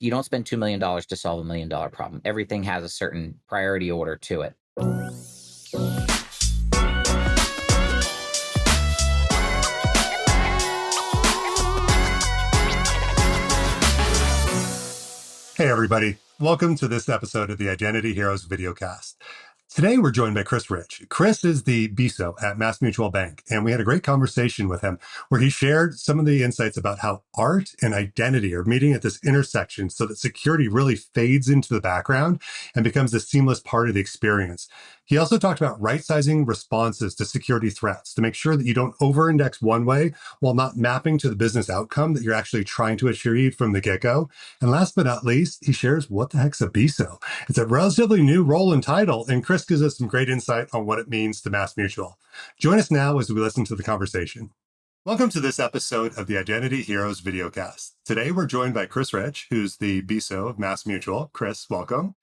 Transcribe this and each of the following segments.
You don't spend $2 million to solve $1 million problem. Everything has a certain priority order to it. Hey, everybody. Welcome to this episode of the Identity Heroes videocast. Today, we're joined by Chris Rich. Chris is the BISO at MassMutual Bank, and we had a great conversation with him where he shared some of the insights about how art and identity are meeting at this intersection so that security really fades into the background and becomes a seamless part of the experience. He also talked about right-sizing responses to security threats to make sure that you don't over-index one way while not mapping to the business outcome that you're actually trying to achieve from the get-go. And last but not least, he shares what the heck's a BISO. It's a relatively new role and title, and Chris gives us some great insight on what it means to MassMutual. Join us now as we listen to the conversation. Welcome to this episode of the Identity Heroes videocast. Today, we're joined by Chris Rich, who's the BISO of MassMutual. Chris, welcome.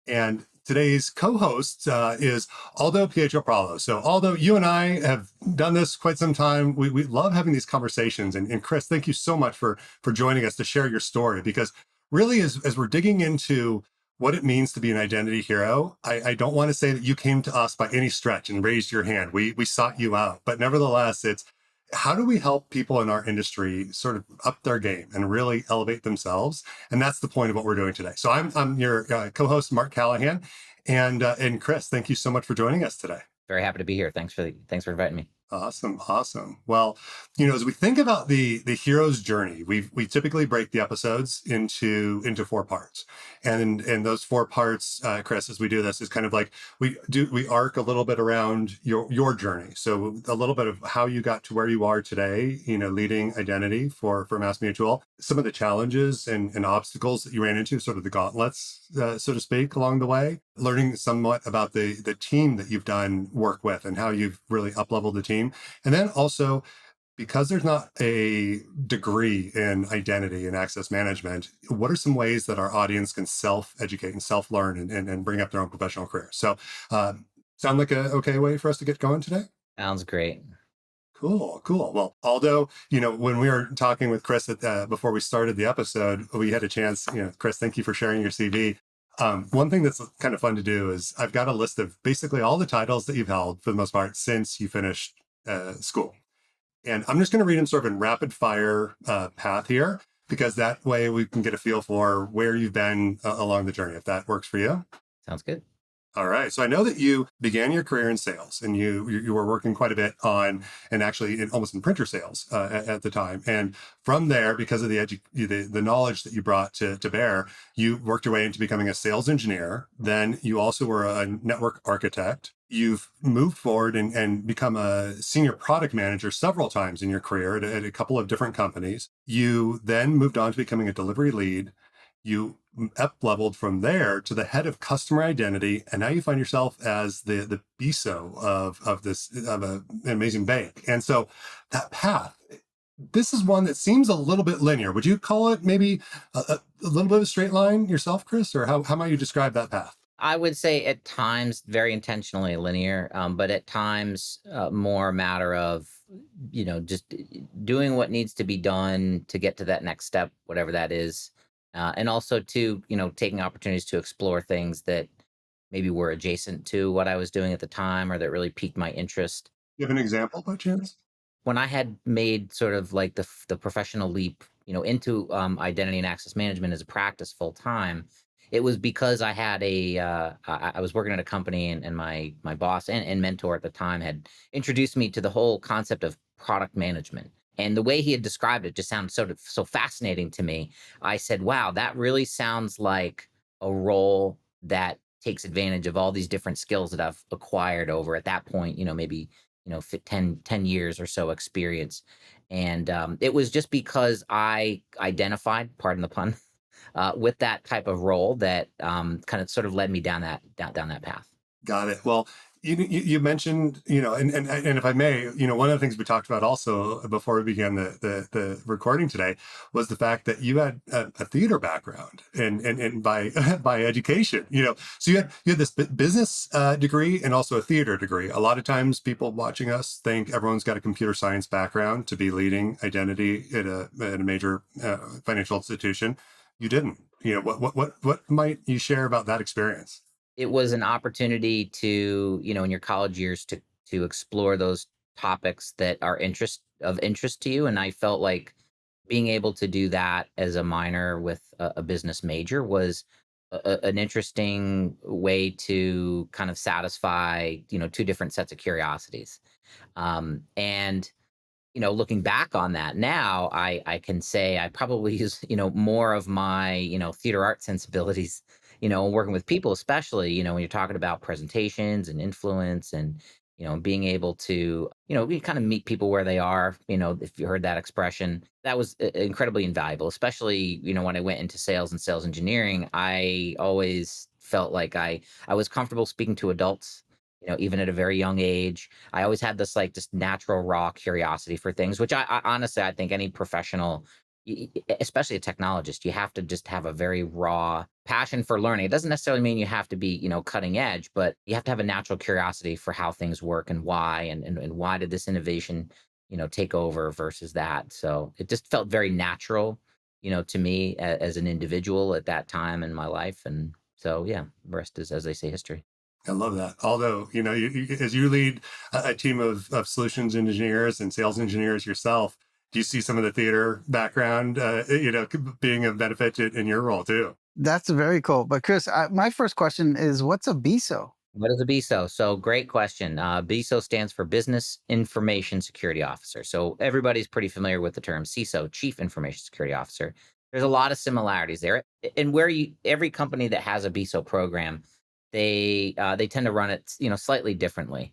And today's co-host is Aldo Pietropaolo. So Aldo, you and I have done this quite some time. We love having these conversations. And Chris, thank you so much for joining us to share your story, because really as we're digging into what it means to be an identity hero, I don't want to say that you came to us by any stretch and raised your hand. We sought you out. But nevertheless, it's how do we help people in our industry sort of up their game and really elevate themselves? And that's the point of what we're doing today. So I'm your co-host, Mark Callahan, and Chris, thank you so much for joining us today. Very happy to be here. Thanks for inviting me. Awesome. Well, as we think about the hero's journey, we typically break the episodes into 4 parts, and those 4 parts, Chris, as we do this, is kind of like we arc a little bit around your journey. So a little bit of how you got to where you are today, leading identity for MassMutual, some of the challenges and obstacles that you ran into, sort of the gauntlets, so to speak, along the way, learning somewhat about the team that you've done work with and how you've really up-leveled the team. And then also, because there's not a degree in identity and access management, what are some ways that our audience can self-educate and self-learn and bring up their own professional career? So sound like a okay way for us to get going today? Sounds great. Cool. Well, Aldo, when we were talking with Chris before we started the episode, we had a chance, Chris, thank you for sharing your CV. One thing that's kind of fun to do is I've got a list of basically all the titles that you've held for the most part since you finished school. And I'm just going to read them sort of in rapid fire path here, because that way we can get a feel for where you've been along the journey, if that works for you. Sounds good. All right. So I know that you began your career in sales, and you were working quite a bit on, and actually almost in printer sales at the time. And from there, because of the knowledge that you brought to bear, you worked your way into becoming a sales engineer. Then you also were a network architect. You've moved forward and become a senior product manager several times in your career at a couple of different companies. You then moved on to becoming a delivery lead. You up-leveled from there to the head of customer identity, and now you find yourself as the BISO of an amazing bank. And so that path, this is one that seems a little bit linear. Would you call it maybe a little bit of a straight line yourself, Chris, or how might you describe that path? I would say at times very intentionally linear, but at times more a matter of, just doing what needs to be done to get to that next step, whatever that is. And also to, taking opportunities to explore things that maybe were adjacent to what I was doing at the time or that really piqued my interest. You have an example by chance? When I had made sort of like the professional leap, into identity and access management as a practice full time, it was because I had I was working at a company, and my boss and mentor at the time had introduced me to the whole concept of product management. And the way he had described it just sounded so fascinating to me. I said, wow, that really sounds like a role that takes advantage of all these different skills that I've acquired over at that point, maybe, 10 years or so experience. And it was just because I identified, pardon the pun, with that type of role that kind of sort of led me down that path. Got it. Well, you mentioned, and if I may, one of the things we talked about also before we began the recording today was the fact that you had a theater background and by by education, so you had this business degree and also a theater degree. A lot of times people watching us think everyone's got a computer science background to be leading identity at a major financial institution. You didn't. What might you share about that experience? It was an opportunity to, in your college years to explore those topics that are interest to you, and I felt like being able to do that as a minor with a business major was an interesting way to kind of satisfy, two different sets of curiosities. And looking back on that now, I can say I probably use, more of my, theater art sensibilities, working with people, especially, when you're talking about presentations and influence and, being able to, we kind of meet people where they are, if you heard that expression, that was incredibly invaluable, especially, when I went into sales and sales engineering. I always felt like I was comfortable speaking to adults, even at a very young age. I always had this like just natural raw curiosity for things, which I honestly I think any professional, especially a technologist, you have to just have a very raw passion for learning. It doesn't necessarily mean you have to be cutting edge, but you have to have a natural curiosity for how things work and why and why did this innovation take over versus that. So it just felt very natural, to me as an individual at that time in my life. And so yeah, the rest is, as they say, history. I love that. Although, as you lead a team of solutions engineers and sales engineers yourself, do you see some of the theater background, being of benefit in your role too? That's very cool. But Chris, my first question is, what's a BISO? What is a BISO? So great question. BISO stands for Business Information Security Officer. So everybody's pretty familiar with the term CISO, Chief Information Security Officer. There's a lot of similarities there, and where every company that has a BISO program, they tend to run it, slightly differently.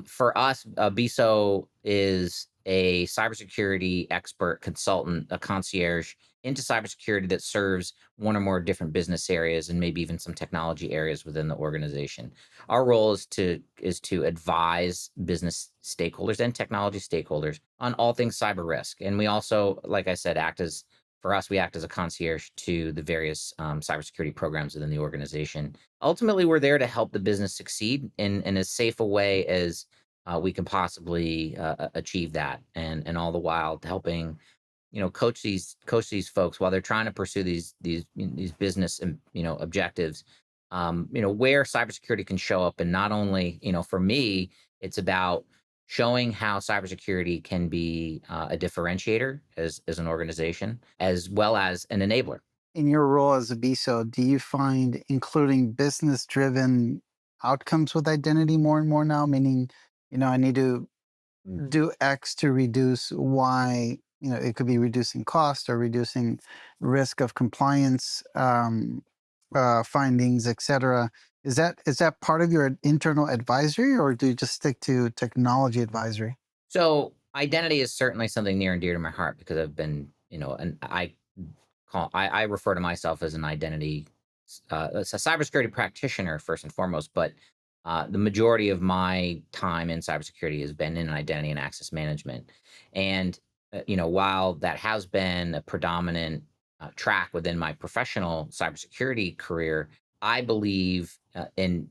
For us, a BISO is a cybersecurity expert consultant, a concierge into cybersecurity that serves one or more different business areas and maybe even some technology areas within the organization. Our role is to advise business stakeholders and technology stakeholders on all things cyber risk. And we also, like I said, we act as a concierge to the various cybersecurity programs within the organization. Ultimately, we're there to help the business succeed in as safe a way as we can possibly achieve that, and all the while helping coach these folks while they're trying to pursue these business and objectives, where cybersecurity can show up. And not only, for me, it's about showing how cybersecurity can be a differentiator as an organization as well as an enabler. In your role as a BISO, do you find including business driven outcomes with identity more and more now? Meaning, I need to do X to reduce Y. It could be reducing cost or reducing risk of compliance findings, etc. Is that part of your internal advisory, or do you just stick to technology advisory? So identity is certainly something near and dear to my heart because I've been, and I refer to myself as an identity, as a cybersecurity practitioner first and foremost, but the majority of my time in cybersecurity has been in identity and access management. And while that has been a predominant track within my professional cybersecurity career, I believe, and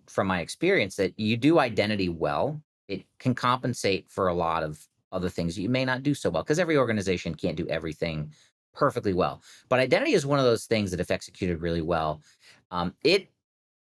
from my experience, that you do identity well, it can compensate for a lot of other things you may not do so well because every organization can't do everything perfectly well. But identity is one of those things that, if executed really well, it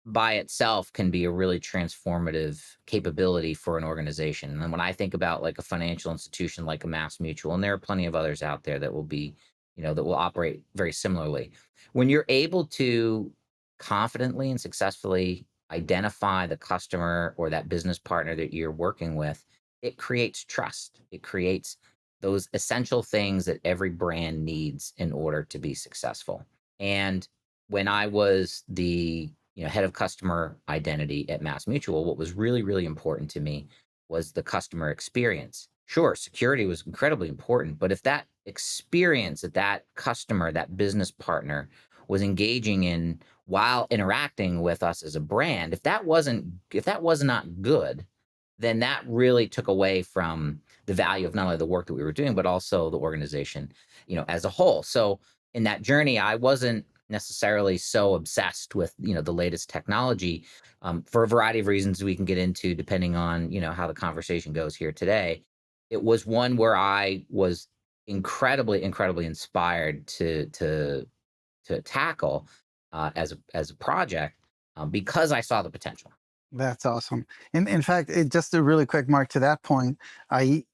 by itself can be a really transformative capability for an organization. And when I think about like a financial institution like a MassMutual, and there are plenty of others out there that will be, that will operate very similarly. When you're able to confidently and successfully identify the customer or that business partner that you're working with, it creates trust. It creates those essential things that every brand needs in order to be successful. And when I was the head of customer identity at MassMutual, what was really, really important to me was the customer experience. Sure, security was incredibly important, but if that experience that that customer, that business partner was engaging in while interacting with us as a brand, if that was not good, then that really took away from the value of not only the work that we were doing, but also the organization, as a whole. So in that journey, I wasn't necessarily so obsessed with, the latest technology, for a variety of reasons we can get into depending on, how the conversation goes here today. It was one where I was incredibly, incredibly inspired to to tackle as a project because I saw the potential. That's awesome. In fact, just a really quick mark to that point, I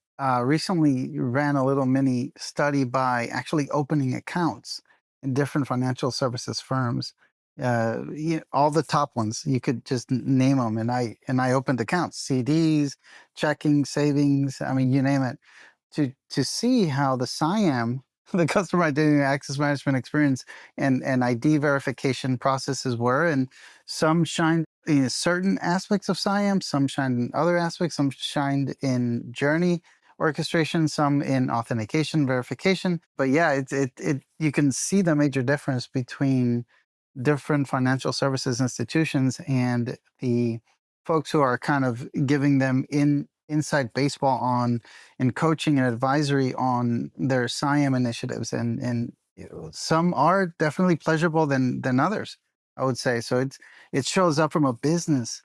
recently ran a little mini study by actually opening accounts in different financial services firms. All the top ones, you could just name them, and I opened accounts, CDs, checking, savings. I mean, you name it, to see how the SIAM, the customer identity and access management experience, and ID verification processes were, and some shined in certain aspects of SIAM, some shined in other aspects, some shined in journey orchestration, some in authentication verification. But yeah, it you can see the major difference between different financial services institutions and the folks who are kind of giving them inside baseball on and coaching and advisory on their SIAM initiatives. And some are definitely pleasurable than others, I would say. So it shows up from a business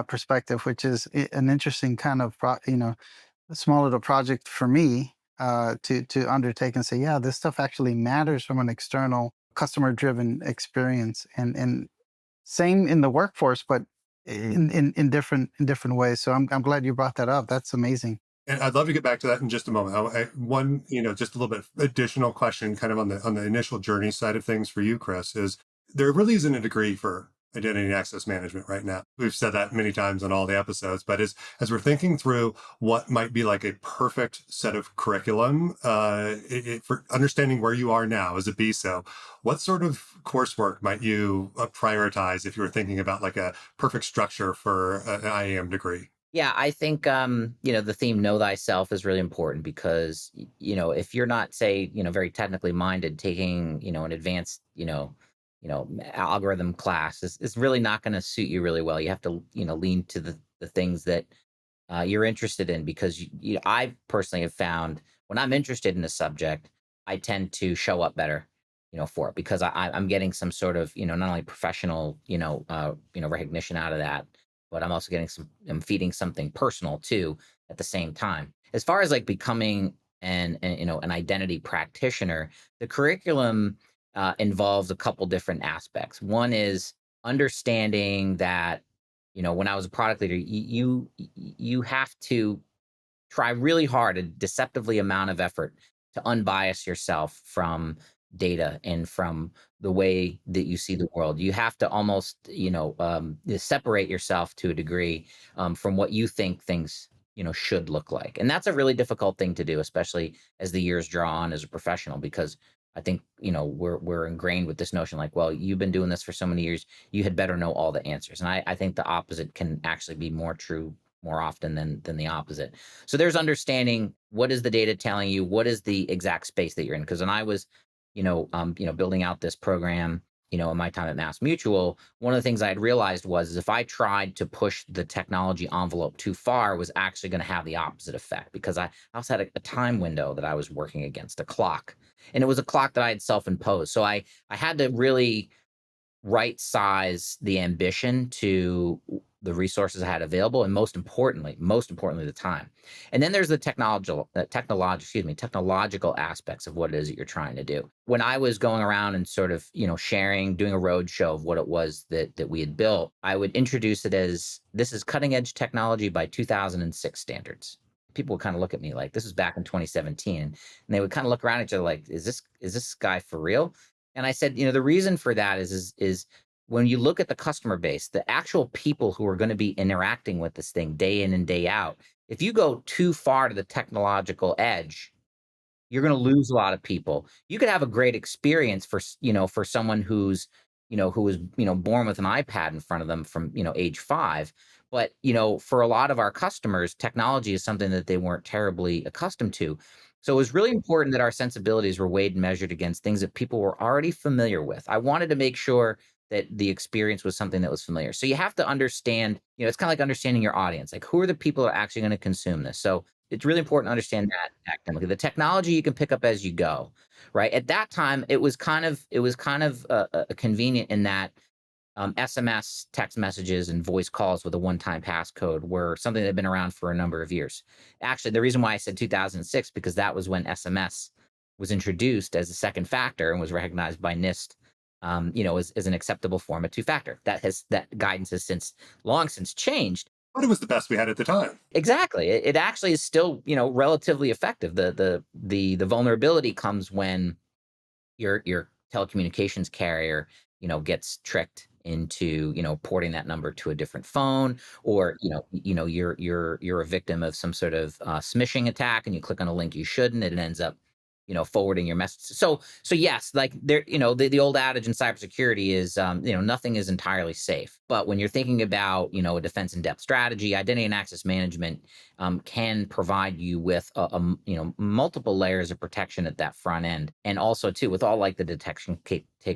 perspective, which is an interesting kind of a small little project for me to undertake and say, yeah, this stuff actually matters from an external customer driven experience, and same in the workforce, but in different ways. So I'm glad you brought that up. That's amazing. And I'd love to get back to that in just a moment. One, just a little bit additional question, kind of on the initial journey side of things for you, Chris, is there really isn't a degree for identity and access management right now. We've said that many times on all the episodes, but as we're thinking through what might be like a perfect set of curriculum for understanding where you are now as a BISO, what sort of coursework might you prioritize if you were thinking about like a perfect structure for an IAM degree? Yeah, I think the theme "Know Thyself" is really important because if you're not, say, very technically minded, taking an advanced algorithm class is really not going to suit you really well. You have to lean to the things that you're interested in because I personally have found when I'm interested in a subject, I tend to show up better, for it because I'm getting some sort of not only professional recognition out of that, but I'm also getting I'm feeding something personal too at the same time. As far as like becoming an identity practitioner, the curriculum involves a couple different aspects. One is understanding that when I was a product leader, you have to try really hard, a deceptively amount of effort to unbias yourself from data and from the way that you see the world. You have to almost, separate yourself to a degree from what you think things, should look like. And that's a really difficult thing to do, especially as the years draw on as a professional, because I think, we're ingrained with this notion like, well, you've been doing this for so many years, you had better know all the answers. And I think the opposite can actually be more true more often than the opposite. So there's understanding what is the data telling you, what is the exact space that you're in. Because when I was, building out this program, in my time at MassMutual, one of the things I had realized was is if I tried to push the technology envelope too far, was actually going to have the opposite effect because I also had a time window that I was working against, a clock, and it was a clock that I had self-imposed. So I had to really right size the ambition to the resources I had available, and most importantly, the time. And then there's the technological aspects of what it is that you're trying to do. When I was going around and sort of, sharing, doing a roadshow of what it was that we had built, I would introduce it as this is cutting edge technology by 2006 standards. People would kind of look at me like this was back in 2017, and they would kind of look around at each other like, is this guy for real? And I said, the reason for that is when you look at the customer base, the actual people who are going to be interacting with this thing day in and day out, if you go too far to the technological edge, you're going to lose a lot of people. You could have a great experience for someone who was, born with an iPad in front of them from, age 5. But, for a lot of our customers, technology is something that they weren't terribly accustomed to. So it was really important that our sensibilities were weighed and measured against things that people were already familiar with. I wanted to make sure that the experience was something that was familiar. So you have to understand, it's kind of like understanding your audience. Like, who are the people that are actually going to consume this? So it's really important to understand that academically. The technology you can pick up as you go, right? At that time, it was kind of convenient in that SMS, text messages, and voice calls with a one-time passcode were something that had been around for a number of years. Actually, the reason why I said 2006 because that was when SMS was introduced as a second factor and was recognized by NIST as an acceptable form of two-factor. That guidance has long since changed. But it was the best we had at the time. Exactly. It actually is still, relatively effective. The vulnerability comes when your telecommunications carrier, gets tricked into, porting that number to a different phone, or you're a victim of some sort of smishing attack, and you click on a link you shouldn't, and it ends up, forwarding your message. So yes, like there, the old adage in cybersecurity is, nothing is entirely safe. But when you're thinking about, a defense in depth strategy, identity and access management can provide you with multiple layers of protection at that front end, and also too with all like the detection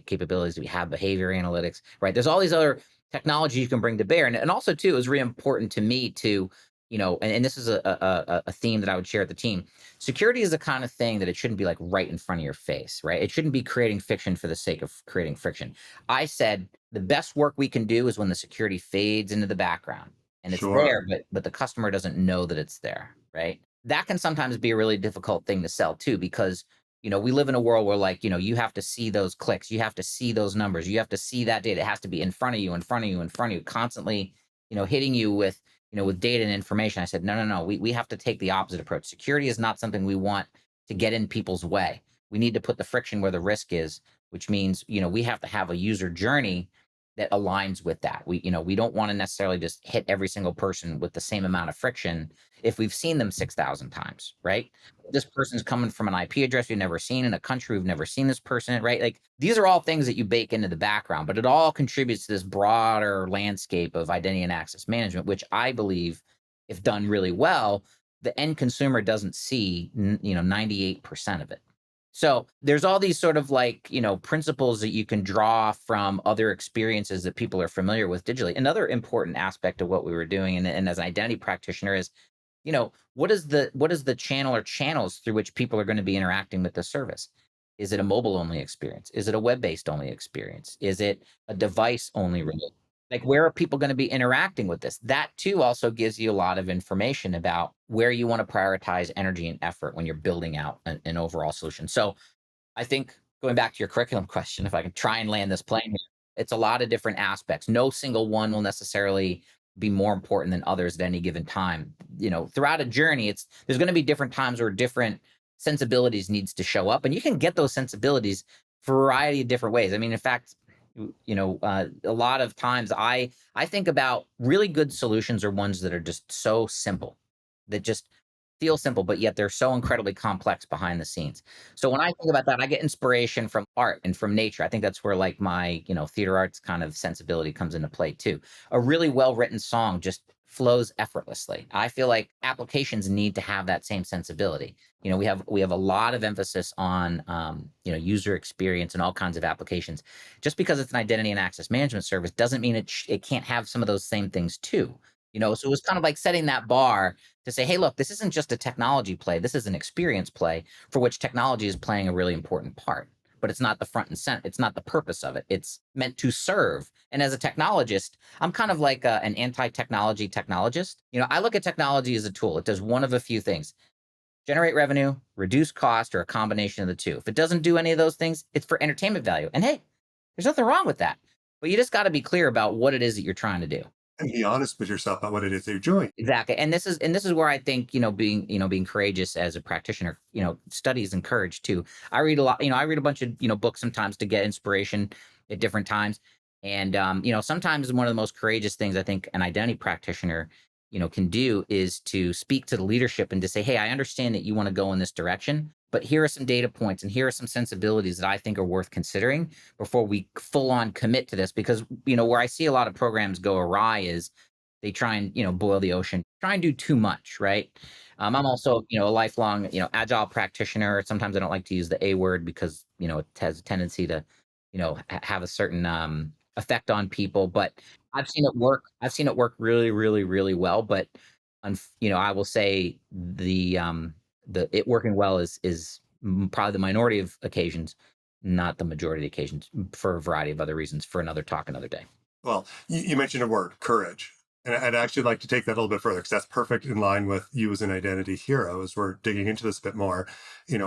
capabilities we have, behavior analytics, right? There's all these other technology you can bring to bear, and also too, it was really important to me to, and this is a theme that I would share with the team. Security is the kind of thing that it shouldn't be like right in front of your face, right? It shouldn't be creating fiction for the sake of creating friction. I said the best work we can do is when the security fades into the background and it's Sure. there, but the customer doesn't know that it's there, right? That can sometimes be a really difficult thing to sell too, because we live in a world where, like, you have to see those clicks, you have to see those numbers, you have to see that data. It has to be in front of you, in front of you, in front of you, constantly, hitting you with with data and information. I said, no, no, no. We have to take the opposite approach. Security is not something we want to get in people's way. We need to put the friction where the risk is, which means, we have to have a user journey that aligns with that. We don't want to necessarily just hit every single person with the same amount of friction if we've seen them 6,000 times, right? This person's coming from an IP address we've never seen, in a country we've never seen this person, right? Like, these are all things that you bake into the background, but it all contributes to this broader landscape of identity and access management, which I believe, if done really well, the end consumer doesn't see, 98% of it. So there's all these sort of like, principles that you can draw from other experiences that people are familiar with digitally. Another important aspect of what we were doing, and as an identity practitioner, is, what is the channel or channels through which people are going to be interacting with the service? Is it a mobile only experience? Is it a web-based only experience? Is it a device only related? Like, where are people going to be interacting with this? That too also gives you a lot of information about where you want to prioritize energy and effort when you're building out an overall solution. So I think, going back to your curriculum question, if I can try and land this plane here, it's a lot of different aspects. No single one will necessarily be more important than others at any given time. Throughout a journey, there's going to be different times where different sensibilities needs to show up, and you can get those sensibilities for a variety of different ways. I mean, in fact, a lot of times I think about really good solutions are ones that are just so simple, that just feel simple, but yet they're so incredibly complex behind the scenes. So when I think about that, I get inspiration from art and from nature. I think that's where, like, my, theater arts kind of sensibility comes into play too. A really well-written song just flows effortlessly. I feel like applications need to have that same sensibility. We have a lot of emphasis on, user experience and all kinds of applications. Just because it's an identity and access management service doesn't mean it can't have some of those same things too. So it was kind of like setting that bar to say, hey, look, this isn't just a technology play. This is an experience play for which technology is playing a really important part. But it's not the front and center. It's not the purpose of it. It's meant to serve. And as a technologist, I'm kind of like an anti-technology technologist. I look at technology as a tool. It does one of a few things: generate revenue, reduce cost, or a combination of the two. If it doesn't do any of those things, it's for entertainment value. And hey, there's nothing wrong with that. But you just got to be clear about what it is that you're trying to do. And be honest with yourself about what it is that you're doing. Exactly. And this is where I think, being courageous as a practitioner, study is encouraged too. I read a lot, I read a bunch of, books sometimes to get inspiration at different times. And sometimes one of the most courageous things I think an identity practitioner, can do is to speak to the leadership and to say, hey, I understand that you want to go in this direction, but here are some data points and here are some sensibilities that I think are worth considering before we full on commit to this. Because, where I see a lot of programs go awry is they try and, boil the ocean, try and do too much, right? I'm also, a lifelong, agile practitioner. Sometimes I don't like to use the A word because, it has a tendency to, have a certain effect on people. But I've seen it work. I've seen it work really, really, really well. But, I will say the it working well is probably the minority of occasions, not the majority of occasions, for a variety of other reasons. For another talk, another day. Well, you mentioned a word, courage. And I'd actually like to take that a little bit further because that's perfect in line with you as an identity hero as we're digging into this a bit more.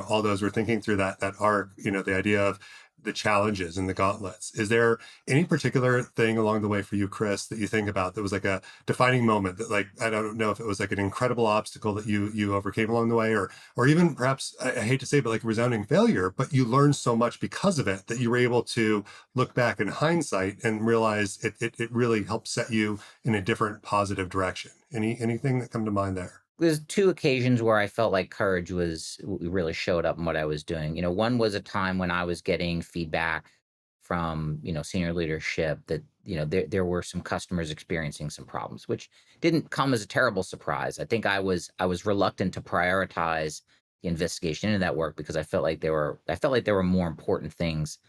All those we're thinking through that arc, the idea of the challenges and the gauntlets. Is there any particular thing along the way for you, Chris, that you think about that was like a defining moment that, like, I don't know if it was like an incredible obstacle that you overcame along the way, or even perhaps, I hate to say, but like a resounding failure, but you learned so much because of it that you were able to look back in hindsight and realize it really helped set you in a different positive direction. Anything that come to mind there? There's two occasions where I felt like courage really showed up in what I was doing. One was a time when I was getting feedback from, senior leadership that, there were some customers experiencing some problems, which didn't come as a terrible surprise. I think I was reluctant to prioritize the investigation into that work because I felt like there were more important things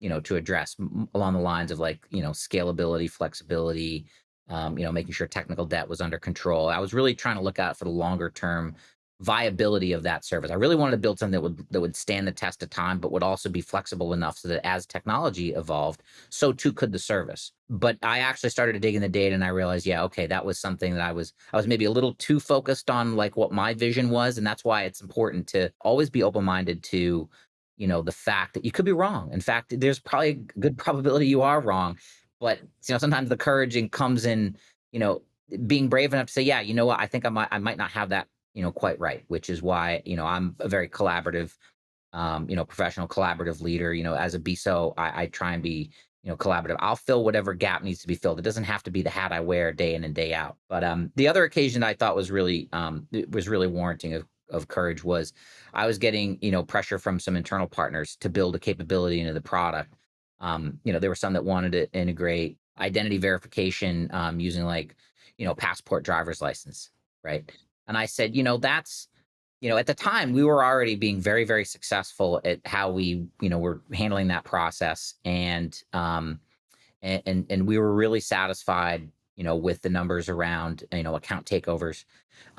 to address along the lines of, like, scalability, flexibility, making sure technical debt was under control. I was really trying to look out for the longer term viability of that service. I really wanted to build something that would stand the test of time, but would also be flexible enough so that as technology evolved, so too could the service. But I actually started to dig in the data and I realized, yeah, okay, that was something that I was maybe a little too focused on, like, what my vision was. And that's why it's important to always be open-minded to the fact that you could be wrong. In fact, there's probably a good probability you are wrong. But sometimes the courage comes in, you know, being brave enough to say, yeah, you know what, I think I might not have that, quite right, which is why, I'm a very collaborative, professional collaborative leader. As a BISO, I try and be, collaborative. I'll fill whatever gap needs to be filled. It doesn't have to be the hat I wear day in and day out. But the other occasion I thought was really warranting of courage was I was getting, pressure from some internal partners to build a capability into the product. There were some that wanted to integrate identity verification using, like, passport, driver's license, right? And I said, at the time we were already being very, very successful at how we, were handling that process. And we were really satisfied, with the numbers around, account takeovers.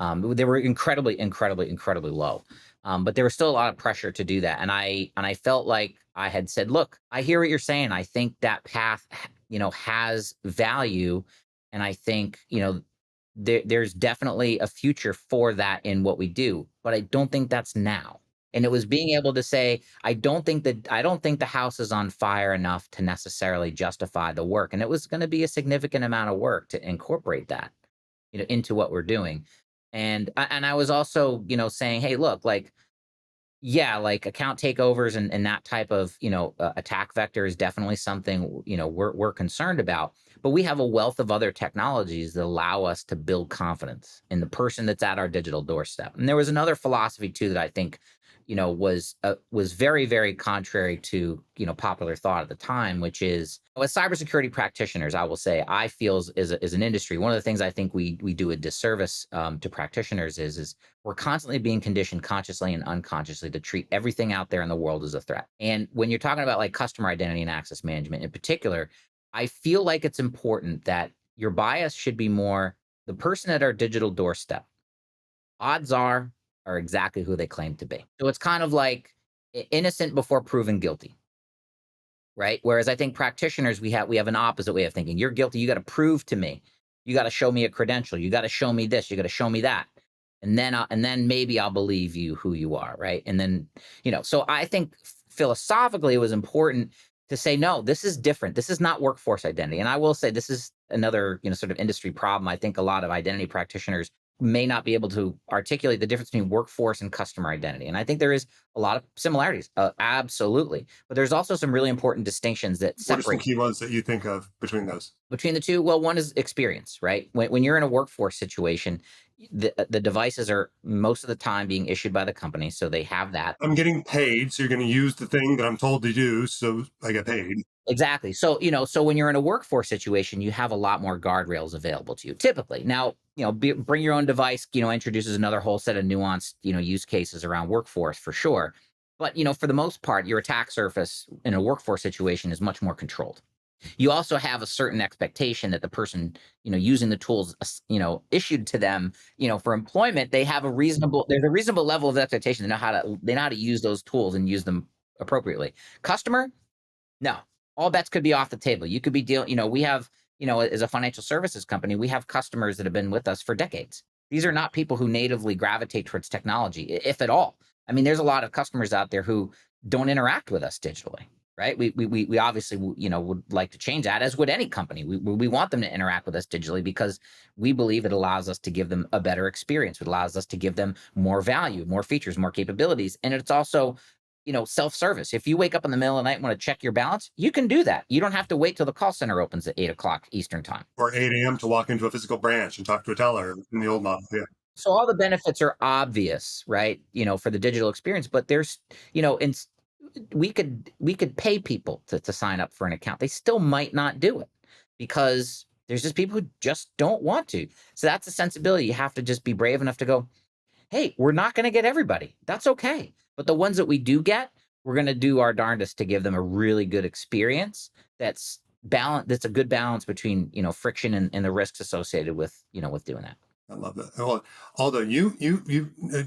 They were incredibly, incredibly, incredibly low. But there was still a lot of pressure to do that. And I felt like I had said, look, I hear what you're saying. I think that path, has value. And I think, there's definitely a future for that in what we do, but I don't think that's now. And it was being able to say, I don't think the house is on fire enough to necessarily justify the work. And it was going to be a significant amount of work to incorporate that, into what we're doing. And I was also, saying, hey, look, like, yeah, like, account takeovers and that type of, attack vector is definitely something, we're concerned about. But we have a wealth of other technologies that allow us to build confidence in the person that's at our digital doorstep. And there was another philosophy too that I think, was very, very contrary to, popular thought at the time, which is, as cybersecurity practitioners, I will say, I feel is an industry. One of the things I think we do a disservice to practitioners is we're constantly being conditioned consciously and unconsciously to treat everything out there in the world as a threat. And when you're talking about, like, customer identity and access management in particular, I feel like it's important that your bias should be more the person at our digital doorstep. Odds are exactly who they claim to be. So it's kind of like innocent before proven guilty, right? Whereas I think practitioners, we have an opposite way of thinking. You're guilty. You got to prove to me. You got to show me a credential. You got to show me this. You got to show me that, and then maybe I'll believe you who you are, right? And then, So I think philosophically it was important to say, no, this is different. This is not workforce identity. And I will say this is another, sort of industry problem. I think a lot of identity practitioners may not be able to articulate the difference between workforce and customer identity. And I think there is a lot of similarities, absolutely. But there's also some really important distinctions that What are some separate key ones that you think of between those? between the two. Well, one is experience, right? When you're in a workforce situation, the devices are most of the time being issued by the company, so they have that. I'm getting paid, so you're going to use the thing that I'm told to do, so I get paid. Exactly. So when you're in a workforce situation, you have a lot more guardrails available to you. Typically, now, bring your own device. Introduces another whole set of nuanced, use cases around workforce for sure. But for the most part, your attack surface in a workforce situation is much more controlled. You also have a certain expectation that the person, using the tools, issued to them, for employment, there's a reasonable level of expectation. They know how to use those tools and use them appropriately. Customer, no, all bets could be off the table. You could be dealing, we have, as a financial services company, we have customers that have been with us for decades. These are not people who natively gravitate towards technology, if at all. I mean, there's a lot of customers out there who don't interact with us digitally. right? We obviously would like to change that, as would any company. We want them to interact with us digitally because we believe it allows us to give them a better experience. It allows us to give them more value, more features, more capabilities, and it's also self-service. If you wake up in the middle of the night and want to check your balance, you can do that. You don't have to wait till the call center opens at 8 o'clock Eastern time. Or 8 a.m. to walk into a physical branch and talk to a teller in the old model. Yeah. So all the benefits are obvious, right? For the digital experience, but there's, in we could pay people to sign up for an account. They still might not do it because there's just people who just don't want to. So that's a sensibility. You have to just be brave enough to go, hey, we're not going to get everybody. That's okay. But the ones that we do get, we're going to do our darndest to give them a really good experience that's a good balance between, friction and the risks associated with doing that. I love that. Well, although you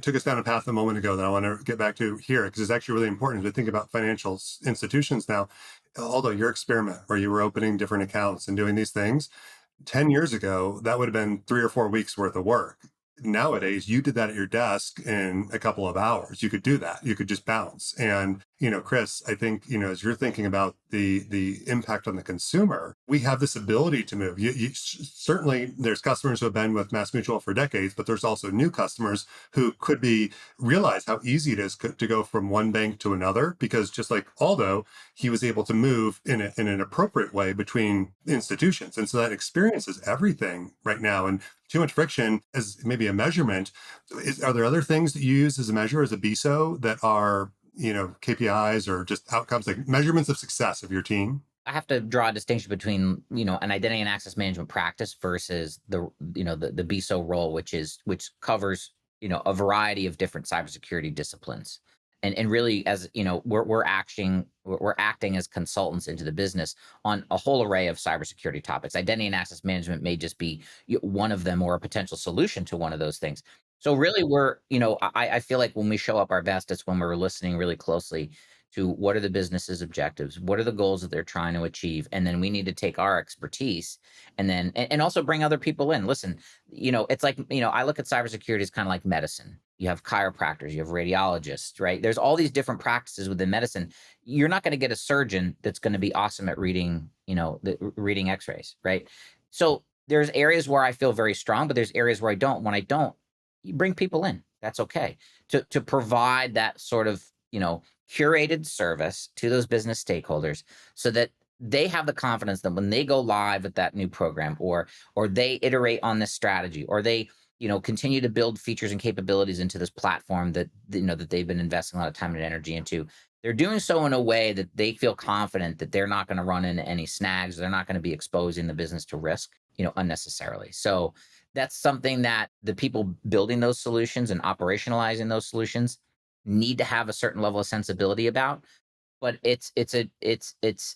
took us down a path a moment ago that I want to get back to here because it's actually really important to think about financial institutions now. Although your experiment where you were opening different accounts and doing these things, 10 years ago, that would have been 3 or 4 weeks worth of work. Nowadays, you did that at your desk in a couple of hours. You could do that. You could just bounce. And, Chris, I think, as you're thinking about the impact on the consumer, we have this ability to move. Certainly, there's customers who have been with MassMutual for decades, but there's also new customers who could be realize how easy it is to go from one bank to another because just like Aldo, he was able to move in an appropriate way between institutions. And so that experience is everything right now. And too much friction as maybe a measurement. Are there other things that you use as a measure as a BISO that are, KPIs or just outcomes like measurements of success of your team? I have to draw a distinction between, an identity and access management practice versus the BISO role, which covers, a variety of different cybersecurity disciplines. And really, as we're acting as consultants into the business on a whole array of cybersecurity topics. Identity and access management may just be one of them or a potential solution to one of those things. So really, I feel like when we show up our best, it's when we're listening really closely to what are the business's objectives, what are the goals that they're trying to achieve, and then we need to take our expertise and also bring other people in. Listen, it's like, I look at cybersecurity as kind of like medicine. You have chiropractors, you have radiologists, right? There's all these different practices within medicine. You're not going to get a surgeon that's going to be awesome at reading, reading X-rays, right? So there's areas where I feel very strong, but there's areas where I don't. When I don't, you bring people in. That's okay to provide that sort of curated service to those business stakeholders so that they have the confidence that when they go live with that new program or they iterate on this strategy or they continue to build features and capabilities into this platform that that they've been investing a lot of time and energy into, they're doing so in a way that they feel confident that they're not going to run into any snags, they're not going to be exposing the business to risk unnecessarily. So that's something that the people building those solutions and operationalizing those solutions need to have a certain level of sensibility about. But it's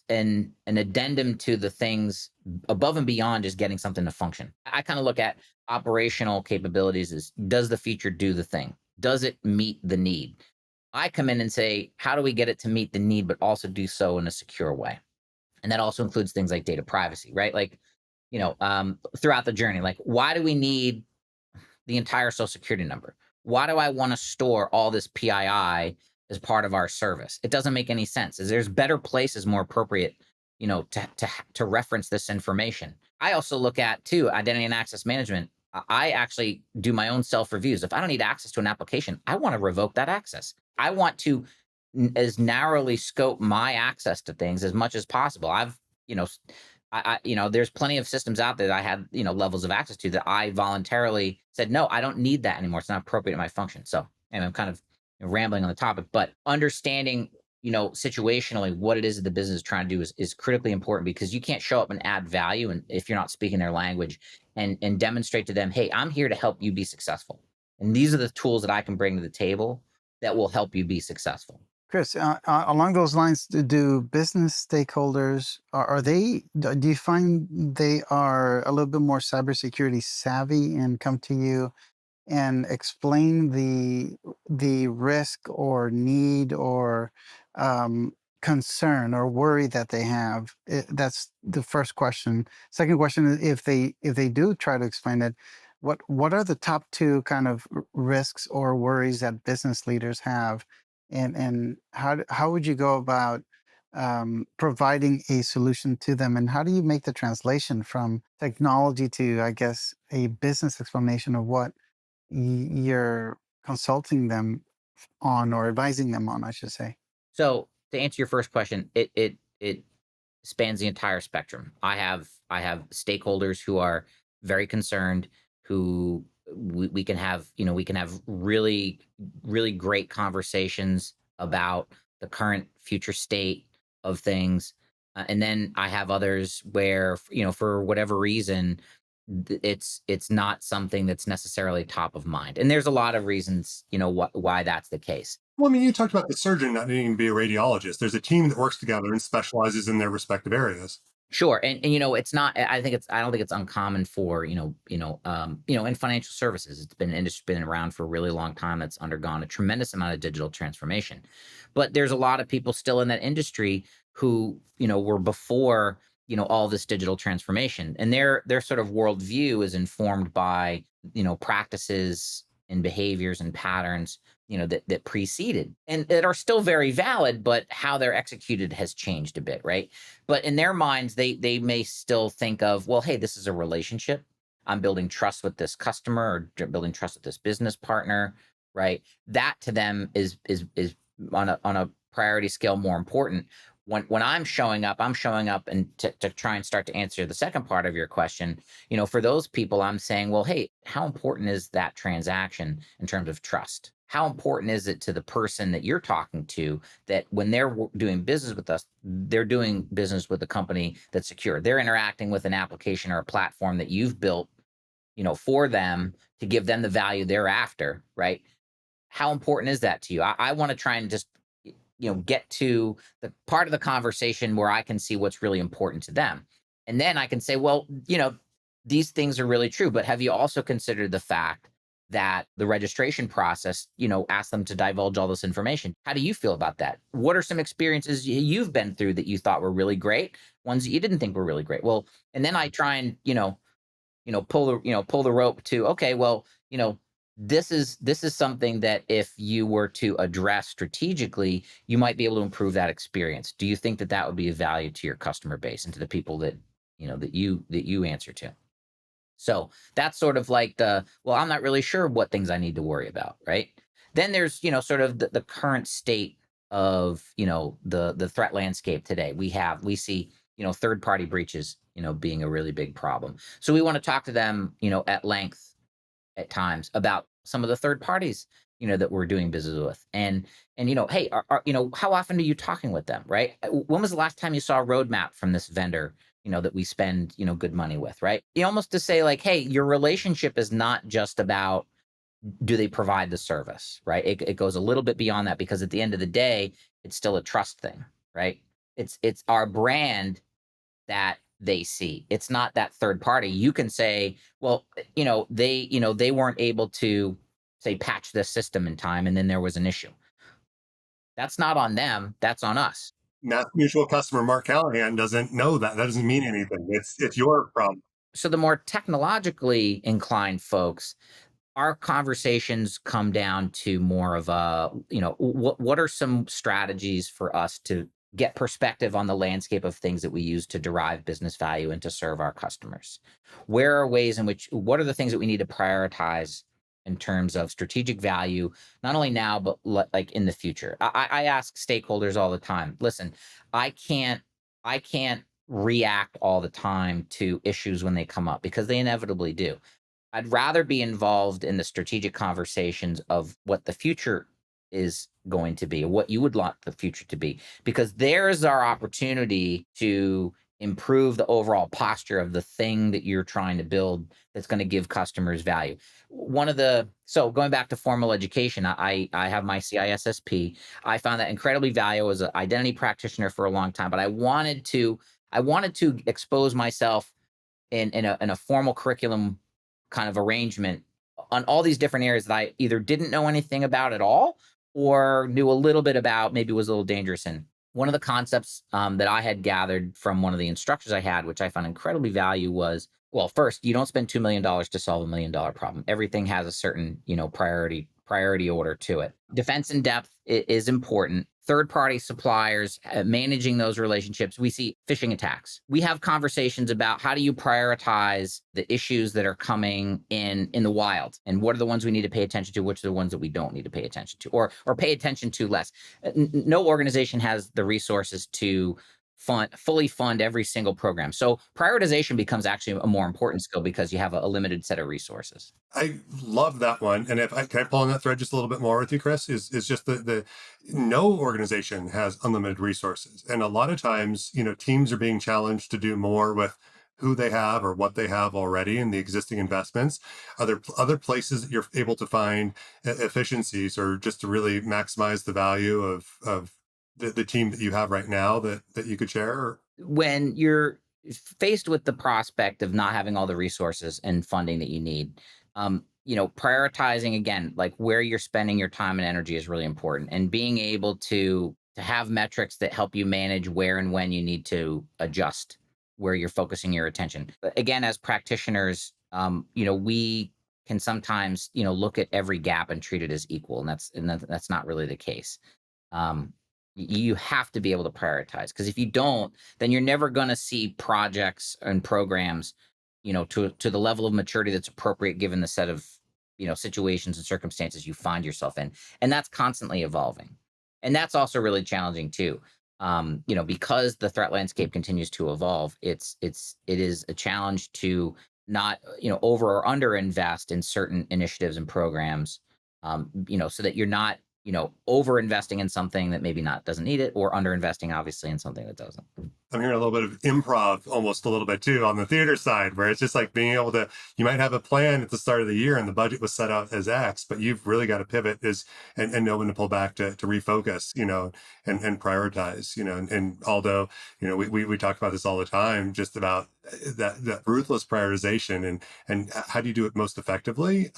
an addendum to the things above and beyond just getting something to function. I kind of look at operational capabilities as, does the feature do the thing? Does it meet the need? I come in and say, how do we get it to meet the need, but also do so in a secure way? And that also includes things like data privacy, right? Like, throughout the journey, like, why do we need the entire social security number? Why do I want to store all this PII as part of our service? It doesn't make any sense. There's better places more appropriate, to reference this information. I also look at too identity and access management. I actually do my own self reviews. If I don't need access to an application, I want to revoke that access. I want to as narrowly scope my access to things as much as possible. I've you know there's plenty of systems out there that I had, levels of access to that I voluntarily said, no, I don't need that anymore. It's not appropriate in my function. So, and I'm kind of rambling on the topic, but understanding, situationally what it is that the business is trying to do is critically important because you can't show up and add value. And if you're not speaking their language and demonstrate to them, hey, I'm here to help you be successful. And these are the tools that I can bring to the table that will help you be successful. Chris, along those lines, do business stakeholders are they? Do you find they are a little bit more cybersecurity savvy and come to you and explain the risk or need or um, concern or worry that they have? That's the first question. Second question is, if they do try to explain it, what are the top two kind of risks or worries that business leaders have, and how would you go about providing a solution to them? And how do you make the translation from technology to, I guess, a business explanation of what you're consulting them on or advising them on, I should say? So to answer your first question, it spans the entire spectrum. I have stakeholders who are very concerned, who we can have, we can have really great conversations about the current future state of things. And then I have others where, for whatever reason, it's not something that's necessarily top of mind. And there's a lot of reasons, why that's the case. Well, I mean, you talked about the surgeon not needing to be a radiologist. There's a team that works together and specializes in their respective areas. Sure, and it's not. I don't think it's uncommon for in financial services. It's been an industry been around for a really long time. That's undergone a tremendous amount of digital transformation, but there's a lot of people still in that industry who were before all this digital transformation, and their sort of worldview is informed by practices and behaviors and patterns that preceded and that are still very valid, but how they're executed has changed a bit, right? But in their minds, they may still think of, well, hey, this is a relationship. I'm building trust with this customer or building trust with this business partner, right? That to them is on a priority scale more important. When I'm showing up and to try and start to answer the second part of your question, for those people, I'm saying, well, hey, how important is that transaction in terms of trust? How important is it to the person that you're talking to that when they're doing business with us, they're doing business with a company that's secure. They're interacting with an application or a platform that you've built, for them to give them the value they're after, right? How important is that to you? I want to try and just, get to the part of the conversation where I can see what's really important to them. And then I can say, well, these things are really true, but have you also considered the fact that the registration process, ask them to divulge all this information? How do you feel about that? What are some experiences you've been through that you thought were really great, ones that you didn't think were really great? Well, and then I try and, pull the rope to, okay, well, this is something that if you were to address strategically, you might be able to improve that experience. Do you think that that would be of value to your customer base and to the people that that you answer to? So that's sort of like well, I'm not really sure what things I need to worry about, right? Then there's, sort of the current state of, the threat landscape today. We see, third party breaches, being a really big problem. So we want to talk to them, at length at times about some of the third parties that we're doing business with, and hey, how often are you talking with them, right? When was the last time you saw a roadmap from this vendor that we spend good money with, right? Almost to say like, hey, your relationship is not just about do they provide the service, right? It goes a little bit beyond that, because at the end of the day, it's still a trust thing, right? It's our brand that they see. It's not that third party. You can say, well, they weren't able to say patch this system in time and then there was an issue. That's not on them, that's on us. Mass mutual customer Mark Callahan doesn't know that. That doesn't mean anything. It's your problem. So the more technologically inclined folks, our conversations come down to more of a, what are some strategies for us to get perspective on the landscape of things that we use to derive business value and to serve our customers? Where are ways in which, what are the things that we need to prioritize in terms of strategic value, not only now, but like in the future? I ask stakeholders all the time, listen, I can't, I can't react all the time to issues when they come up because they inevitably do. I'd rather be involved in the strategic conversations of what the future is going to be, what you would want the future to be, because there's our opportunity to improve the overall posture of the thing that you're trying to build that's going to give customers value. So going back to formal education, I have my CISSP. I found that incredibly valuable as an identity practitioner for a long time, but I wanted to expose myself in a formal curriculum kind of arrangement on all these different areas that I either didn't know anything about at all or knew a little bit about, maybe was a little dangerous in. One of the concepts that I had gathered from one of the instructors I had, which I found incredibly value, was, well, first, you don't spend $2 million to solve $1 million problem. Everything has a certain, priority order to it. Defense in depth is important. third-party suppliers, managing those relationships. We see phishing attacks. We have conversations about how do you prioritize the issues that are coming in the wild, and what are the ones we need to pay attention to, which are the ones that we don't need to pay attention to, or pay attention to less. No organization has the resources to fully fund every single program. So prioritization becomes actually a more important skill because you have a limited set of resources. I love that one. And if I can I pull on that thread just a little bit more with you, Chris, is just the no organization has unlimited resources. And a lot of times, teams are being challenged to do more with who they have or what they have already in the existing investments. Are there other places that you're able to find efficiencies or just to really maximize the value of the team that you have right now that you could share? When you're faced with the prospect of not having all the resources and funding that you need, prioritizing again, like where you're spending your time and energy is really important, and being able to have metrics that help you manage where and when you need to adjust where you're focusing your attention. But again, as practitioners, we can sometimes, look at every gap and treat it as equal, and that's not really the case. um, you have to be able to prioritize, because if you don't, then you're never going to see projects and programs, to the level of maturity that's appropriate given the set of, situations and circumstances you find yourself in, and that's constantly evolving, and that's also really challenging too. Because the threat landscape continues to evolve, it is a challenge to not, over or under invest in certain initiatives and programs, so that you're not, over investing in something that maybe not doesn't need it, or under investing obviously in something that doesn't. I'm hearing a little bit of improv almost a little bit too on the theater side, where it's just like being able to, you might have a plan at the start of the year and the budget was set out as X, but you've really got to pivot and know when to pull back to refocus, and prioritize, and although, we talk about this all the time, just about that ruthless prioritization and how do you do it most effectively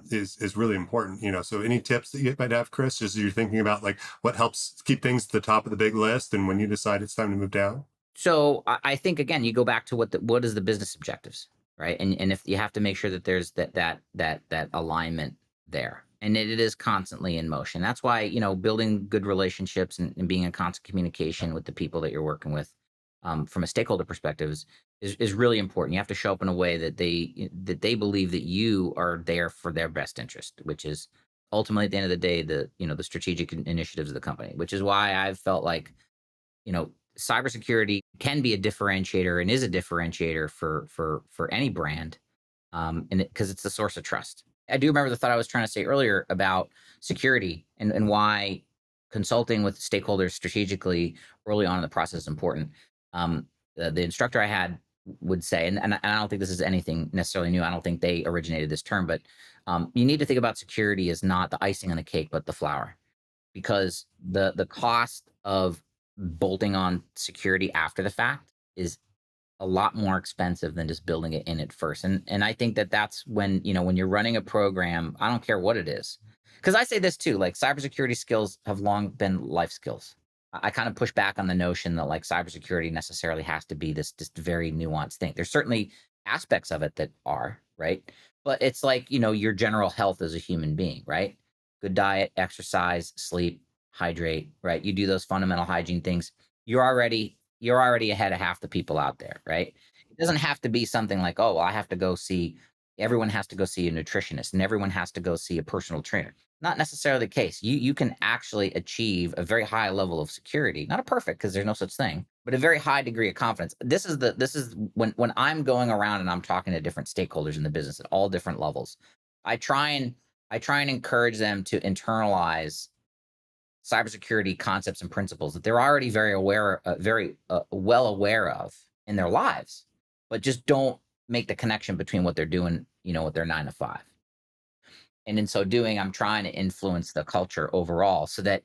is really important, so any tips that you might have, Chris, just as you're thinking about like what helps keep things to the top of the big list and when you decide it's time to move down? So I think again, you go back to what is the business objectives, right? And if you have to make sure that there's that alignment there, and it is constantly in motion. That's why, building good relationships and being in constant communication with the people that you're working with, from a stakeholder perspective, is really important. You have to show up in a way that they believe that you are there for their best interest, which is ultimately at the end of the day the strategic initiatives of the company. Which is why I've felt like, cybersecurity can be a differentiator and is a differentiator for any brand, and because it's the source of trust. I do remember the thought I was trying to say earlier about security, and why consulting with stakeholders strategically early on in the process is important. The instructor I had would say, and I don't think this is anything necessarily new. I don't think they originated this term, but you need to think about security as not the icing on the cake, but the flower, because the cost of bolting on security after the fact is a lot more expensive than just building it in at first. And I think that that's when, when you're running a program, I don't care what it is. Because I say this too, like cybersecurity skills have long been life skills. I kind of push back on the notion that like cybersecurity necessarily has to be this just very nuanced thing. There's certainly aspects of it that are, right? But it's like, your general health as a human being, right? Good diet, exercise, sleep, hydrate, right? You do those fundamental hygiene things, you're already ahead of half the people out there, right? It doesn't have to be something like, oh, well, everyone has to go see a nutritionist and everyone has to go see a personal trainer. Not necessarily the case. You can actually achieve a very high level of security, not a perfect, because there's no such thing, but a very high degree of confidence. This is when I'm going around and I'm talking to different stakeholders in the business at all different levels. I try and I try and encourage them to internalize cybersecurity concepts and principles that they're already very well aware of in their lives, but just don't make the connection between what they're doing, with their 9 to 5. And in so doing, I'm trying to influence the culture overall so that,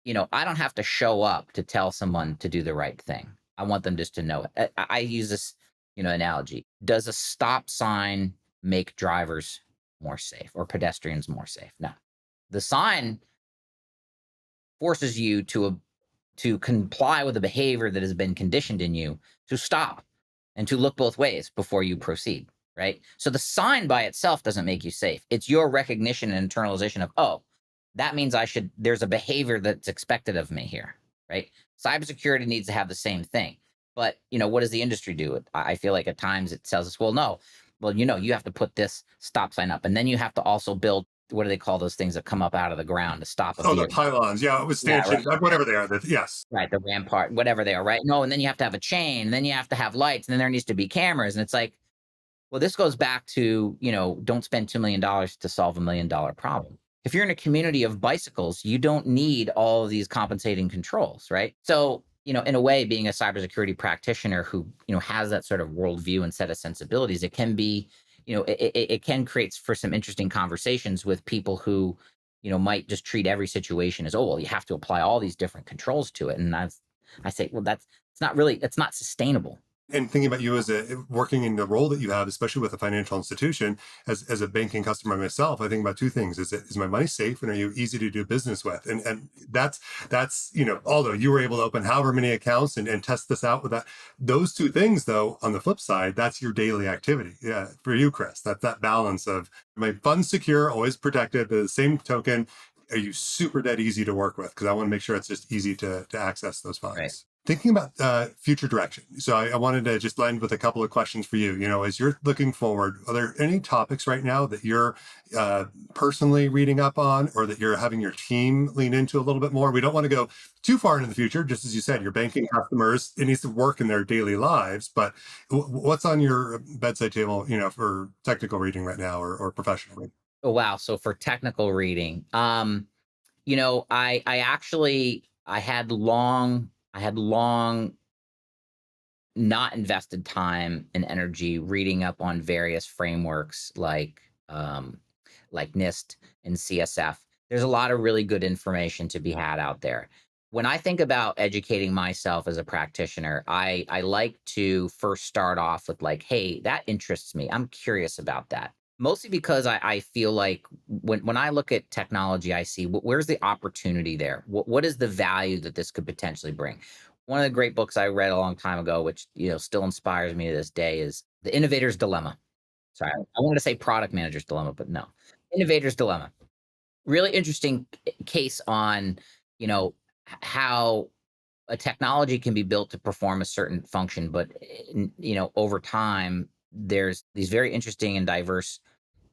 I don't have to show up to tell someone to do the right thing. I want them just to know it. I use this, analogy. Does a stop sign make drivers more safe or pedestrians more safe? No. The sign forces you to comply with the behavior that has been conditioned in you, to stop and to look both ways before you proceed, right? So the sign by itself doesn't make you safe. It's your recognition and internalization of, oh, that means there's a behavior that's expected of me here, right? Cybersecurity needs to have the same thing. But, what does the industry do? I feel like at times it tells us, well, no, well, you have to put this stop sign up. And then you have to also build, what do they call those things that come up out of the ground to stop a Oh, the vehicle? pylons, yeah, with Yeah, right. stanchions, whatever they are. Yes, Right. The rampart, whatever they are, right? No, and then you have to have a chain, and then you have to have lights, and then there needs to be cameras. And it's like, well, this goes back to, don't spend $2 million to solve $1 million problem. If you're in a community of bicycles, you don't need all of these compensating controls, right? So, in a way, being a cybersecurity practitioner who, has that sort of worldview and set of sensibilities, it can be, it can create for some interesting conversations with people who, might just treat every situation as, oh, well, you have to apply all these different controls to it. And I say, well, it's not sustainable. and thinking about you as working in the role that you have, especially with a financial institution, as a banking customer myself, I think about two things: is my money safe, and are you easy to do business with? And that's although you were able to open however many accounts and test this out with that, those two things, though, on the flip side, that's your daily activity. Yeah, for you, Chris, that balance of my funds secure, always protected, but at the same token, are you super dead easy to work with? Because I want to make sure it's just easy to access those Right. funds. Thinking about future direction. So I wanted to just land with a couple of questions for you. As you're looking forward, are there any topics right now that you're uh, personally reading up on, or that you're having your team lean into a little bit more? We don't want to go too far into the future. Just as you said, your banking customers, it needs to work in their daily lives. But what's on your bedside table, for technical reading right now, or professional reading? Oh, wow. So for technical reading, I actually I had long not invested time and energy reading up on various frameworks like NIST and CSF. There's a lot of really good information to be had out there. When I think about educating myself as a practitioner, I like to first start off with like, hey, that interests me. I'm curious about that. Mostly because I feel like when I look at technology, I see where's the opportunity there? What is the value that this could potentially bring? One of the great books I read a long time ago, which still inspires me to this day, is The Innovator's Dilemma. Sorry, I wanted to say Product Manager's Dilemma, but no, Innovator's Dilemma. Really interesting case on you know how a technology can be built to perform a certain function, but over time there's these very interesting and diverse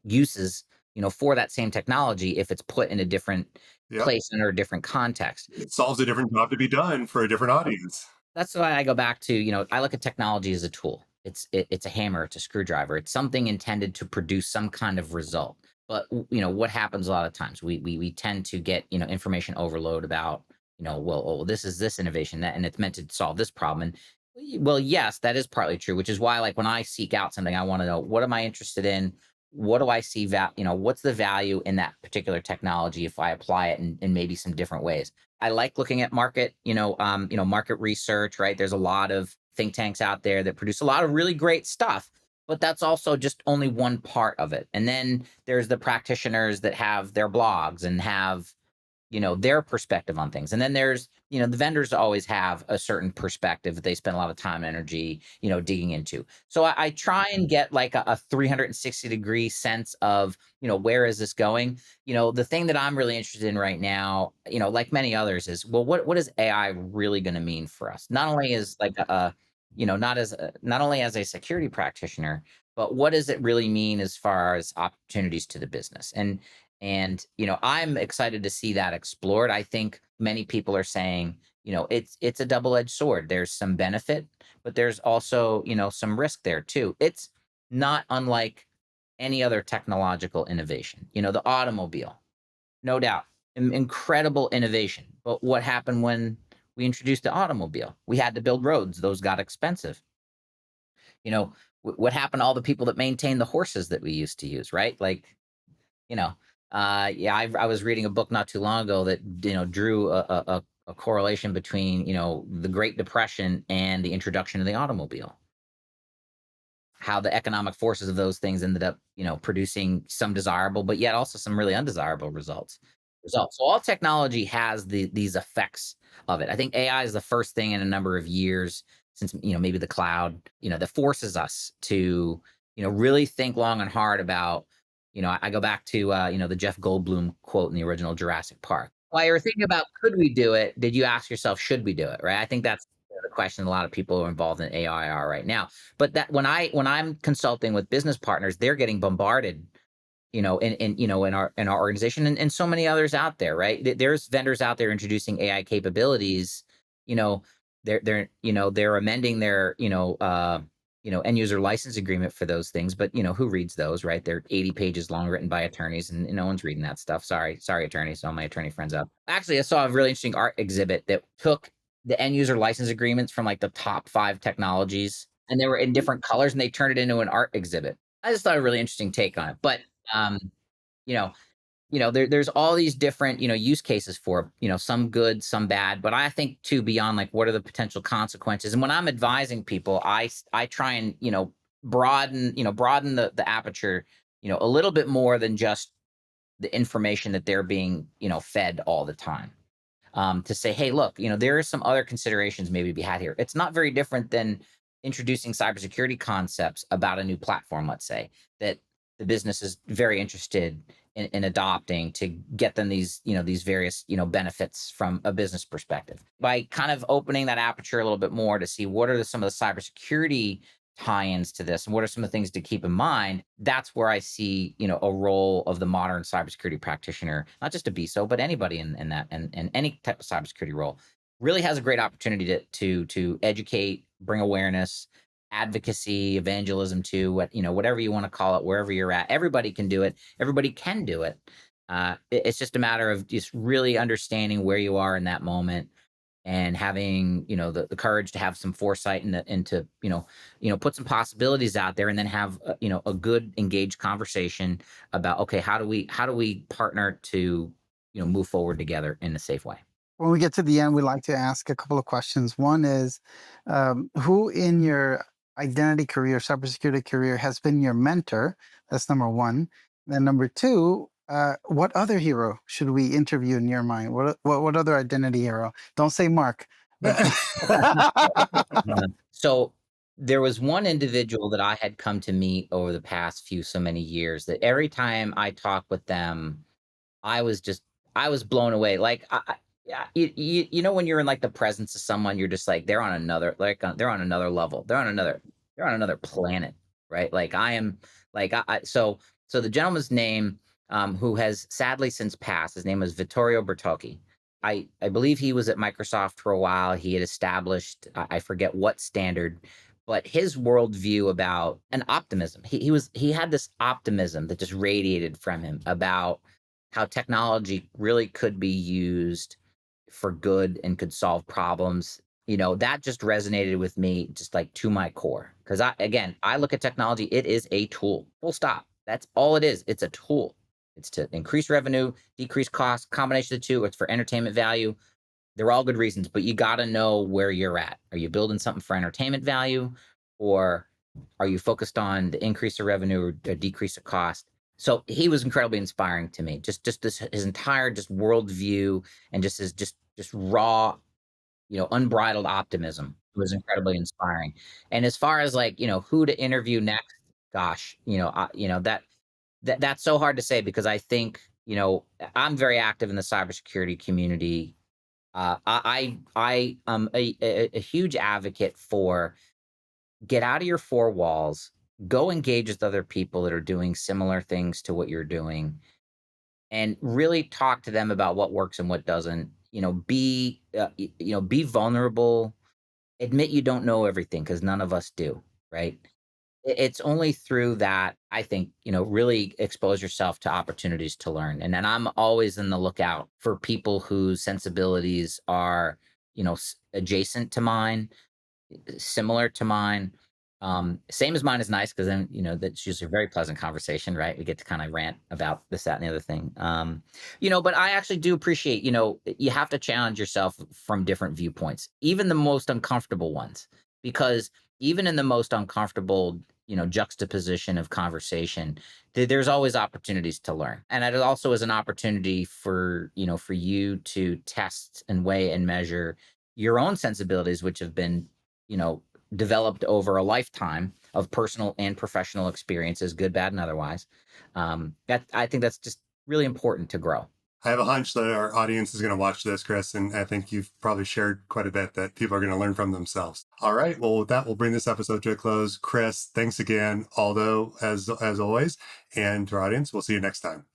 uses for that same technology if it's put in a different Yep. place under a different context. It solves a different job to be done for a different audience. That's why I go back to, I look at technology as a tool. It's a hammer, it's a screwdriver. It's something intended to produce some kind of result. But what happens a lot of times? We tend to get, information overload about, well, oh, this is this innovation that and it's meant to solve this problem. And well, yes, that is partly true, which is why like when I seek out something, I want to know what am I interested in? What do I see what's the value in that particular technology if I apply it in maybe some different ways? I like looking at market research, right? There's a lot of think tanks out there that produce a lot of really great stuff, but that's also just only one part of it. And then there's the practitioners that have their blogs and have their perspective on things. And then there's the vendors always have a certain perspective that they spend a lot of time and energy digging into. So I try and get like a 360-degree sense of where is this going. The thing that I'm really interested in right now, like many others, is, well, what is AI really going to mean for us, not only as like not only as a security practitioner, but what does it really mean as far as opportunities to the business. And I'm excited to see that explored. I think many people are saying, it's a double-edged sword. There's some benefit, but there's also, some risk there too. It's not unlike any other technological innovation. The automobile, no doubt, incredible innovation. But what happened when we introduced the automobile? We had to build roads. Those got expensive. You know, what happened to all the people that maintain the horses that we used to use, right? Like, you know, yeah, I was reading a book not too long ago that drew a correlation between the Great Depression and the introduction of the automobile. How the economic forces of those things ended up producing some desirable, but yet also some really undesirable results. So all technology has these effects of it. I think AI is the first thing in a number of years since maybe the cloud that forces us to really think long and hard about I go back to the Jeff Goldblum quote in the original Jurassic Park. While you're thinking about could we do it, did you ask yourself should we do it? Right. I think that's the question a lot of people who are involved in AI are right now. But that when I'm consulting with business partners, they're getting bombarded in our organization and so many others out there, right? There's vendors out there introducing AI capabilities. You know, they're amending their end user license agreement for those things, but who reads those, right? They're 80 pages long, written by attorneys, and no one's reading that stuff. Sorry, attorneys, all my attorney friends out. Actually, I saw a really interesting art exhibit that took the end user license agreements from like the top 5 technologies, and they were in different colors, and they turned it into an art exhibit. I just thought a really interesting take on it. But um, you know, there's all these different, use cases for, some good, some bad. But I think too, beyond like what are the potential consequences? And when I'm advising people, I try and, broaden the aperture, a little bit more than just the information that they're being, fed all the time, to say, hey, look, there are some other considerations maybe to be had here. It's not very different than introducing cybersecurity concepts about a new platform, let's say, that the business is very interested in adopting to get them these various, benefits from a business perspective. By kind of opening that aperture a little bit more to see what are some of the cybersecurity tie-ins to this and what are some of the things to keep in mind, that's where I see a role of the modern cybersecurity practitioner, not just a BISO but anybody in that and any type of cybersecurity role really has a great opportunity to educate, bring awareness, advocacy, evangelism, to whatever you want to call it, wherever you're at. Everybody can do it, everybody can do it. It's just a matter of just really understanding where you are in that moment and having the courage to have some foresight and to put some possibilities out there, and then have a good engaged conversation about, okay, how do we partner to move forward together in a safe way. When we get to the end, we like to ask a couple of questions. One is, who in your identity career, cybersecurity career, has been your mentor? That's number one. Then number two, what other hero should we interview in your mind? What other identity hero? Don't say Mark, but So there was one individual that I had come to meet over the past few so many years that every time I talk with them, I was just I was blown away. Like, yeah, when you're in like the presence of someone, you're just like they're on another, they're on another level. They're on another planet, right? Like I am like so the gentleman's name, who has sadly since passed, his name was Vittorio Bertocchi. I believe he was at Microsoft for a while. He had established, I forget what standard, but his worldview about an optimism. He had this optimism that just radiated from him about how technology really could be used for good and could solve problems. That just resonated with me, just like to my core. Because I look at technology, it is a tool, full stop. That's all it is. It's a tool. It's to increase revenue, decrease costs, combination of the two. It's for entertainment value. They're all good reasons, but you got to know where you're at. Are you building something for entertainment value, or are you focused on the increase of revenue or decrease of cost? So he was incredibly inspiring to me. Just this his entire just worldview, and just his just raw, unbridled optimism was incredibly inspiring. And as far as like, who to interview next, gosh, that's so hard to say, because I think, I'm very active in the cybersecurity community. I am a huge advocate for get out of your four walls, go engage with other people that are doing similar things to what you're doing, and really talk to them about what works and what doesn't. Be vulnerable. Admit you don't know everything, because none of us do, right? It's only through that, I think, really expose yourself to opportunities to learn. And then I'm always in the lookout for people whose sensibilities are, adjacent to mine, similar to mine. Same as mine is nice, because then, that's usually a very pleasant conversation, right? We get to kind of rant about this, that, and the other thing. But I actually do appreciate, you have to challenge yourself from different viewpoints, even the most uncomfortable ones, because even in the most uncomfortable, juxtaposition of conversation, there's always opportunities to learn. And it also is an opportunity for you to test and weigh and measure your own sensibilities, which have been, you know, developed over a lifetime of personal and professional experiences, good, bad, and otherwise. That I think that's just really important to grow. I have a hunch that our audience is going to watch this, Chris, and I think you've probably shared quite a bit that people are going to learn from themselves. All right. Well, with that, we'll bring this episode to a close. Chris, thanks again, Aldo, as always, and to our audience, we'll see you next time.